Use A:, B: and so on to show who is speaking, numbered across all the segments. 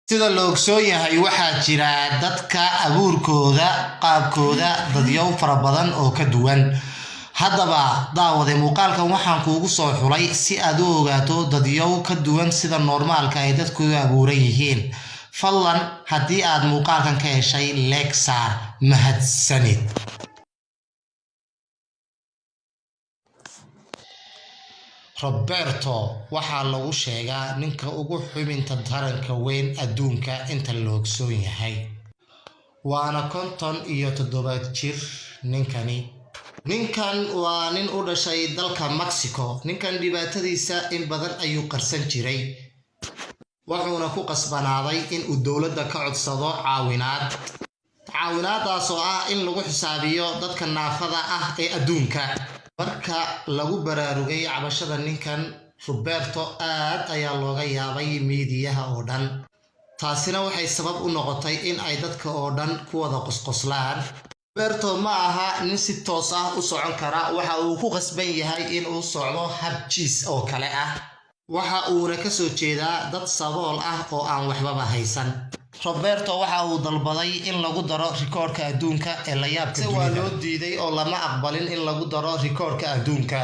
A: sida la ogsoon yahay waxaa jira dadka abuurkooda qaabkooda dadyow fara badan oo ka duwan. haddaba daawade muuqaalkan waxaan kuugu soo xulay si aad u ogaato dadyow ka duwan sida normaalka ay dadku u abuuran yihiin. fadlan haddii aad muuqaalkan ka heshay like saar, mahadsanid. Roberto waxaa lagu sheegaa ninka ugu xubinta taranka weyn adduunka inta la ogsoon yahay, waana 57 jir. ninkan waa nin u dhashay dalka Mexico. ninkan dhibaatadiisa in badan ayuu qarsan jiray, wuxuuna ku qasbanaaday in uu dowladda ka codsado caawinaadaas oo ah in lagu xisaabiyo dadka naafada ah ee adduunka. marka lagu baraarugay cabashada ninkan, Roberto aad ayaa looga yaabay miidiyaha oo dhan. taasina waxay sabab u noqotay in ay dadka oo dhan ku wada qosqoslaan. Roberto ma aha nin si toos ah u socon kara, waxa uu ku qasban yahay in uu socdo hab jiis oo kale ah. waxa uuna ka soo jeedaa dad sabool ah oo aan waxbaba haysan. Roberto waxa uu dalbaday in lagu daro rikoorka adduunka ee la yaabka dunida. waa loo diiday oo lama aqbalin in lagu daro rikoorka adduunka.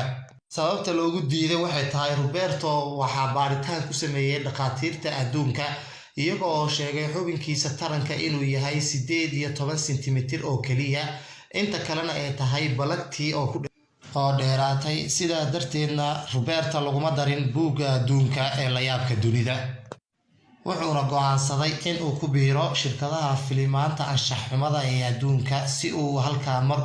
A: sababta loogu diiday waxay tahay Roberto waxaa baaritaan ku sameeyay dhaqaatiirta adduunka, iyaga oo sheegay xubinkiisa taranka inuu yahay 18 sentimitir oo kaliya, inta kalena ay tahay balagtii oo dheeraatay. sidaa darteedna Roberto laguma darin buugga adduunka ee la yaabka dunida. wuxuuna go'aansaday in uu ku biiro shirkadaha filimaanta anshax xumada ee adduunka si uu halkaa mar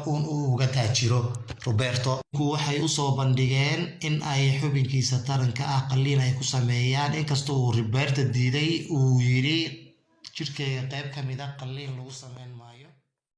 A: uga taajiro. Roberto waxay u soo bandhigeen in ay xubinkiisa taranka ah qalliin ay ku sameeyaan, inkastoo uu Roberto diiday. uu yiri jirkeyga qayb ka mid ah qalliin lagu sameyn maayo.